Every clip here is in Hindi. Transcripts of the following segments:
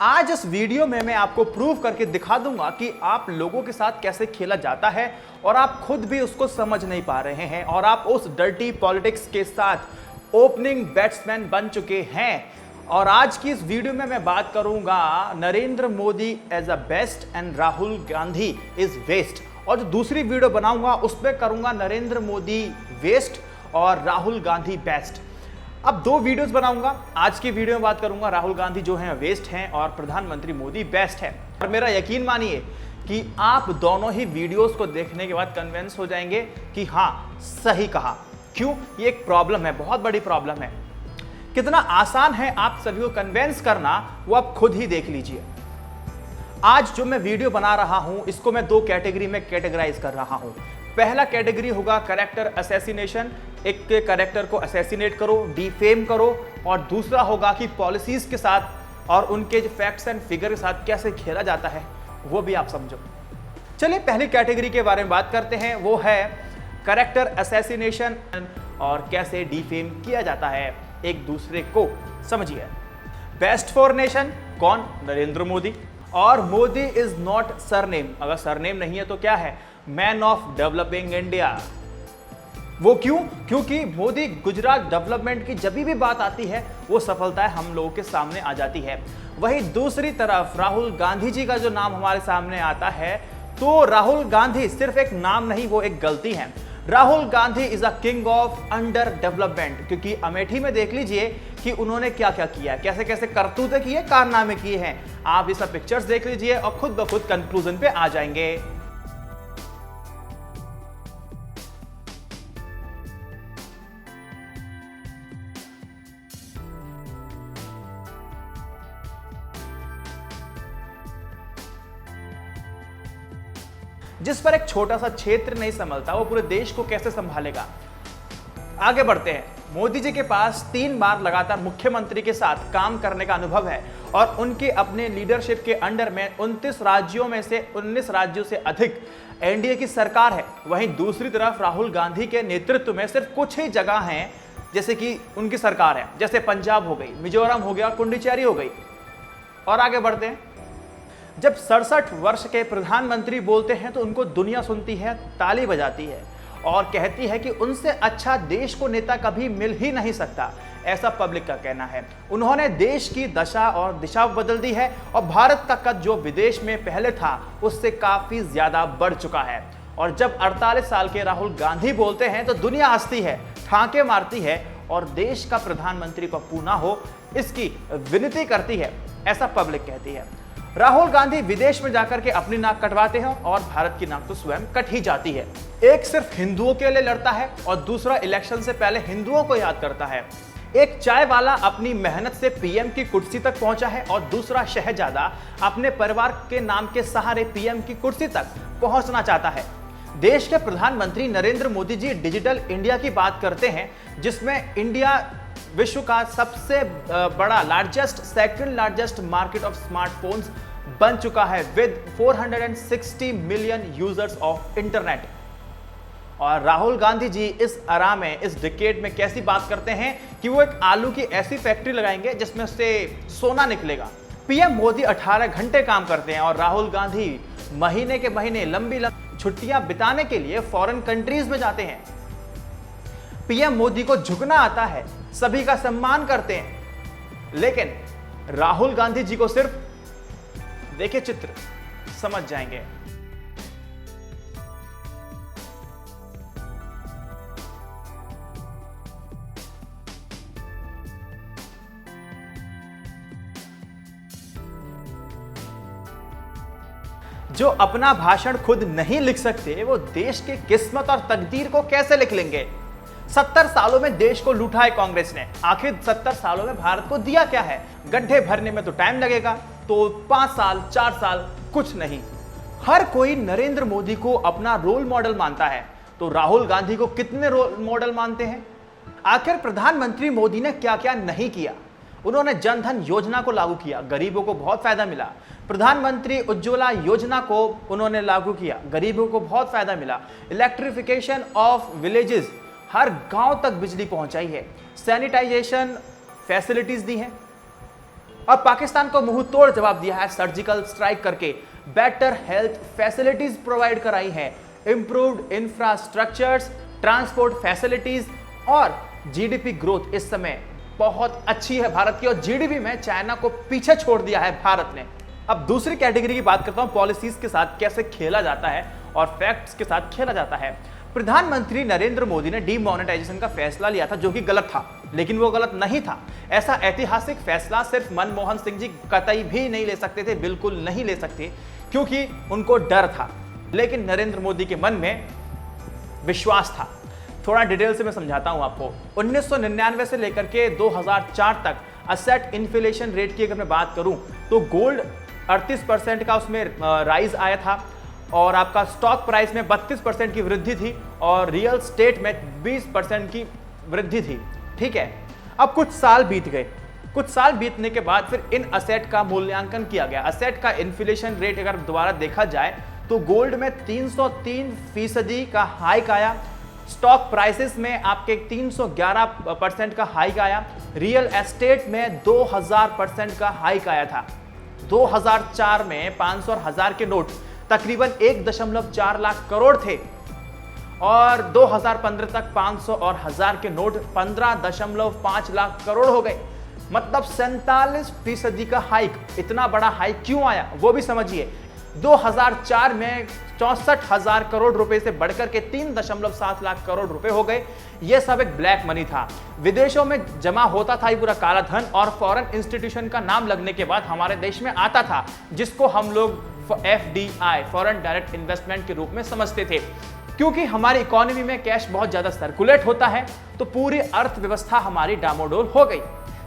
आज इस वीडियो में मैं आपको प्रूव करके दिखा दूंगा कि आप लोगों के साथ कैसे खेला जाता है और आप खुद भी उसको समझ नहीं पा रहे हैं और आप उस डर्टी पॉलिटिक्स के साथ ओपनिंग बैट्समैन बन चुके हैं। और आज की इस वीडियो में मैं बात करूंगा Narendra Modi as a best and Rahul Gandhi is waste. और जो दूसरी वीडियो बनाऊंगा उसमें करूंगा नरेंद्र मोदी वेस्ट और राहुल गांधी बेस्ट। अब दो वीडियोस बनाऊंगा। आज की वीडियो में बात करूंगा राहुल गांधी जो हैं वेस्ट हैं और प्रधानमंत्री मोदी बेस्ट है। और मेरा यकीन मानिए कि आप दोनों ही वीडियोस को देखने के बाद कन्विंस हो जाएंगे कि हाँ सही कहा। क्यों? ये एक प्रॉब्लम है, बहुत बड़ी प्रॉब्लम है। कितना आसान है आप सभी को कन्विंस करना वो आप खुद ही देख लीजिए। आज जो मैं वीडियो बना रहा हूं इसको मैं दो कैटेगरी में कैटेगराइज कर रहा हूं। पहला कैटेगरी होगा कैरेक्टर असैसिनेशन, एक के कैरेक्टर को असैसिनेट करो, डिफेम करो, और दूसरा होगा कि पॉलिसीज के साथ और उनके जो फैक्ट्स एंड फिगर के साथ कैसे खेला जाता है वो भी आप समझो। चलिए पहली कैटेगरी के बारे में बात करते हैं, वो है कैरेक्टर असैसिनेशन और कैसे डिफेम किया जाता है एक दूसरे को। समझिए, बेस्ट फॉर नेशन कौन? नरेंद्र मोदी। और मोदी इज नॉट सरनेम, अगर सरनेम नहीं है तो क्या है? Man of developing India. वो क्यों? क्योंकि मोदी गुजरात डेवलपमेंट की जब भी बात आती है वो सफलताएं हम लोगों के सामने आ जाती है। वहीं दूसरी तरफ राहुल गांधी जी का जो नाम हमारे सामने आता है तो राहुल गांधी सिर्फ एक नाम नहीं, वो एक गलती है। Rahul Gandhi is a king of under development, क्योंकि अमेठी में देख लीजिए कि उन्होंने क्या क्या किया, कैसे कैसे करतूतें किए, कारनामे किए हैं। आप ये सब पिक्चर्स देख लीजिए और खुद ब खुद कंक्लूजन पे आ जाएंगे। जिस पर एक छोटा सा क्षेत्र नहीं संभलता वो पूरे देश को कैसे संभालेगा। आगे बढ़ते हैं। मोदी जी के पास 3 बार लगातार मुख्यमंत्री के साथ काम करने का अनुभव है और उनके अपने लीडरशिप के अंडर में 29 राज्यों में से 19 राज्यों से अधिक एनडीए की सरकार है। वहीं दूसरी तरफ राहुल गांधी के नेतृत्व में सिर्फ कुछ ही जगह हैं जैसे कि उनकी सरकार है, जैसे पंजाब हो गई, मिजोरम हो गया, पुडुचेरी हो गई। और आगे बढ़ते हैं। जब 67 वर्ष के प्रधानमंत्री बोलते हैं तो उनको दुनिया सुनती है, ताली बजाती है और कहती है कि उनसे अच्छा देश को नेता कभी मिल ही नहीं सकता, ऐसा पब्लिक का कहना है। उन्होंने देश की दशा और दिशा बदल दी है और भारत का कद जो विदेश में पहले था उससे काफी ज्यादा बढ़ चुका है। और जब 48 साल के राहुल गांधी बोलते हैं तो दुनिया हंसती है, ठाके मारती है और देश का प्रधानमंत्री पप्पू ना हो इसकी विनती करती है, ऐसा पब्लिक कहती है। राहुल गांधी विदेश में जाकर के अपनी नाक कटवाते हैं और भारत की नाक तो स्वयं कट ही जाती है। एक सिर्फ हिंदुओं के लिए लड़ता है और दूसरा इलेक्शन से पहले हिंदुओं को याद करता है। एक चाय वाला अपनी मेहनत से पीएम की कुर्सी तक पहुंचा है और दूसरा शहजादा अपने परिवार के नाम के सहारे पीएम की कुर्सी तक पहुंचना चाहता है। देश के प्रधानमंत्री नरेंद्र मोदी जी डिजिटल इंडिया की बात करते हैं जिसमें इंडिया विश्व का सबसे बड़ा second largest market of smartphones बन चुका है with 460 million users of internet. और राहुल गांधी जी इस एरा में, इस डिकेड में कैसी बात करते हैं कि वो एक आलू की ऐसी फैक्ट्री लगाएंगे जिसमें से सोना निकलेगा। पीएम मोदी 18 घंटे काम करते हैं और राहुल गांधी महीने के महीने लंबी छुट्टियां बिताने के लिए फॉरेन कंट्रीज में जाते हैं। पीएम मोदी को झुकना आता है, सभी का सम्मान करते हैं, लेकिन राहुल गांधी जी को सिर्फ देखिए चित्र, समझ जाएंगे। जो अपना भाषण खुद नहीं लिख सकते वो देश की किस्मत और तकदीर को कैसे लिख लेंगे? 70 सालों में देश को लूटा है कांग्रेस ने। आखिर 70 सालों में भारत को दिया क्या है? गड्ढे भरने में तो टाइम लगेगा, तो 5 साल 4 साल कुछ नहीं। हर कोई नरेंद्र मोदी को अपना रोल मॉडल मानता है, तो राहुल गांधी को कितने रोल मॉडल मानते हैं? आखिर प्रधानमंत्री मोदी ने क्या क्या नहीं किया? उन्होंने जनधन योजना को लागू किया, गरीबों को बहुत फायदा मिला। प्रधानमंत्री उज्ज्वला योजना को उन्होंने लागू किया, गरीबों को बहुत फायदा मिला। इलेक्ट्रिफिकेशन ऑफ विलेजेस, हर गांव तक बिजली पहुंचाई है। सैनिटाइजेशन फैसिलिटीज दी हैं। अब पाकिस्तान को मुंह तोड़ जवाब दिया है, सर्जिकल स्ट्राइक करके बेटर हेल्थ फैसिलिटीज प्रोवाइड कराई है, इंप्रूव्ड इंफ्रास्ट्रक्चर्स, ट्रांसपोर्ट फैसिलिटीज और जीडीपी ग्रोथ इस समय बहुत अच्छी है भारत की, और जीडीपी में चाइना को पीछे छोड़ दिया है भारत ने। अब दूसरी कैटेगरी की बात करता हूं, पॉलिसीज के साथ कैसे खेला जाता है और फैक्ट्स के साथ खेला जाता है। प्रधानमंत्री नरेंद्र मोदी ने डीमोनेटाइजेशन का फैसला लिया था, जो कि गलत था, लेकिन वो गलत नहीं था। ऐसा ऐतिहासिक फैसला सिर्फ मनमोहन सिंह जी कतई भी नहीं ले सकते थे, बिल्कुल नहीं ले सकते, क्योंकि उनको डर था, लेकिन नरेंद्र मोदी के मन में विश्वास था। थोड़ा डिटेल से मैं समझाता हूं आपको। 1999 से लेकर के 2004 तक असेट इन्फ्लेशन रेट की अगर मैं बात करूं तो गोल्ड 38% का उसमें राइज आया था, और आपका स्टॉक प्राइस में 32% की वृद्धि थी, और रियल स्टेट में 20% की वृद्धि थी। ठीक है, अब कुछ साल बीत गए, कुछ साल बीतने के बाद फिर इन असेट का मूल्यांकन किया गया। असेट का इन्फ्लेशन रेट अगर दोबारा देखा जाए तो गोल्ड में 303% का हाइक आया, स्टॉक प्राइसेस में आपके 311% का हाइक आया, रियल एस्टेट में 2000% का हाइक आया था। 2004 में 500 और 1000 के नोट तकरीबन 1.4 लाख करोड़ थे, और 2015 तक 500 और 1000 के नोट 15.5 लाख करोड़ हो गए। मतलब 47% का हाइक। इतना बड़ा हाइक क्यों आया वो भी समझिए। 2004 में 64,000 करोड़ रुपए से बढ़कर के 3.7 लाख करोड़ रुपए हो गए। यह सब एक ब्लैक मनी था, विदेशों में जमा होता था ये पूरा काला धन, और फॉरेन इंस्टीट्यूशन का नाम लगने के बाद हमारे देश में आता था, जिसको हम लोग FDI फॉरेन डायरेक्ट इन्वेस्टमेंट के रूप में समझते थे। क्योंकि हमारी इकोनॉमी में कैश बहुत ज्यादा सर्कुलेट होता है, तो पूरी अर्थव्यवस्था हमारी डामाडोल हो गई।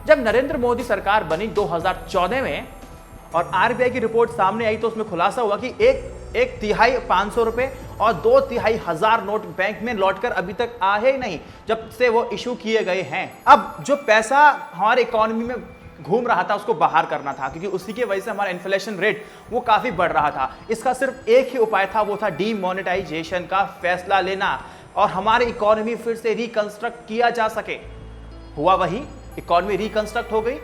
जब नरेंद्र मोदी सरकार बनी 2014 में और RBI की रिपोर्ट सामने आई, तो उसमें खुलासा हुआ कि एक तिहाई 500 रुपए और 2 तिहाई 1000 नोट बैंक में लौटकर अभी तक आए ही नहीं, जब से वो इशू किए गए हैं। अब जो पैसा हमारे इकोनॉमी में घूम रहा था उसको बाहर करना था, क्योंकि उसी की वजह से हमारा इन्फ्लेशन रेट वो काफी बढ़ रहा था। इसका सिर्फ एक ही उपाय था, वो था डीमोनेटाइजेशन का फैसला लेना, और हमारी इकोनॉमी फिर से रिकंस्ट्रक्ट किया जा सके। हुआ वही, इकोनॉमी रिकंस्ट्रक्ट हो गई,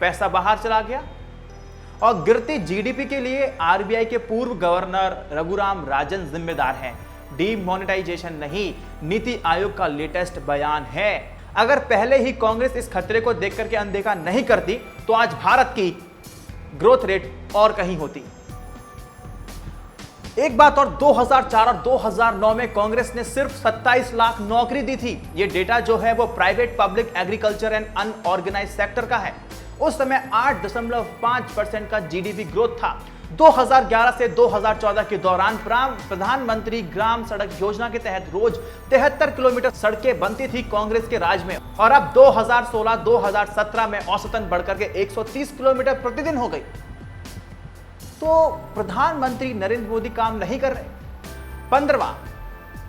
पैसा बाहर चला गया, और गिरती जीडीपी के लिए RBI के पूर्व गवर्नर रघुराम राजन जिम्मेदार हैं, डीमोनेटाइजेशन नहीं। नीति आयोग का लेटेस्ट बयान है। अगर पहले ही कांग्रेस इस खतरे को देख करके अनदेखा नहीं करती, तो आज भारत की ग्रोथ रेट और कहीं होती। एक बात और, 2004 और 2009 में कांग्रेस ने सिर्फ 27 लाख नौकरी दी थी। यह डेटा जो है वो private, public, agriculture and unorganised sector का है। उस समय 8.5% का जीडीपी ग्रोथ था। 2011 से 2014 के दौरान प्रधानमंत्री ग्राम सड़क योजना के तहत रोज 73 किलोमीटर सड़कें बनती थी कांग्रेस के राज में, और अब 2016-2017 में औसतन बढ़कर के 130 किलोमीटर प्रतिदिन हो गई। तो प्रधानमंत्री नरेंद्र मोदी काम नहीं कर रहे। 15वां,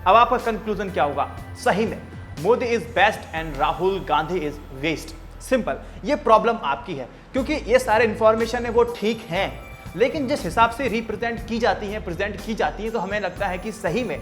अब आपका कंक्लूजन क्या होगा? सही में Modi is best and Rahul Gandhi is waste. Simple, ये प्रॉब्लम आपकी है, क्योंकि ये सारे इंफॉर्मेशन है वो ठीक हैं, लेकिन जिस हिसाब से प्रेजेंट की जाती है तो हमें लगता है कि सही में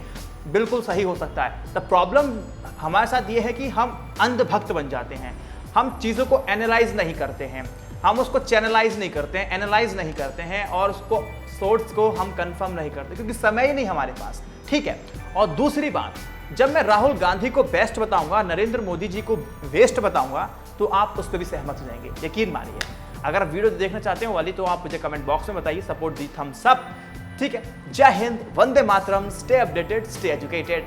बिल्कुल सही हो सकता है। द प्रॉब्लम हमारे साथ ये है कि हम अंधभक्त बन जाते हैं। हम चीज़ों को एनालाइज नहीं करते हैं, हम उसको चैनलाइज नहीं करते हैं, एनालाइज नहीं करते हैं, और उसको सोर्स को हम कंफर्म नहीं करते, क्योंकि समय ही नहीं हमारे पास। ठीक है। और दूसरी बात, जब मैं राहुल गांधी को बेस्ट बताऊंगा, नरेंद्र मोदी जी को वेस्ट बताऊंगा, तो आप उस पर भी सहमत हो जाएंगे, यकीन मानिए। अगर आप वीडियो देखना चाहते हो वाली, तो आप मुझे कमेंट बॉक्स में बताइए, सपोर्ट दी थम्स अप। ठीक है। जय Hind, Vande Mataram, stay updated, stay educated.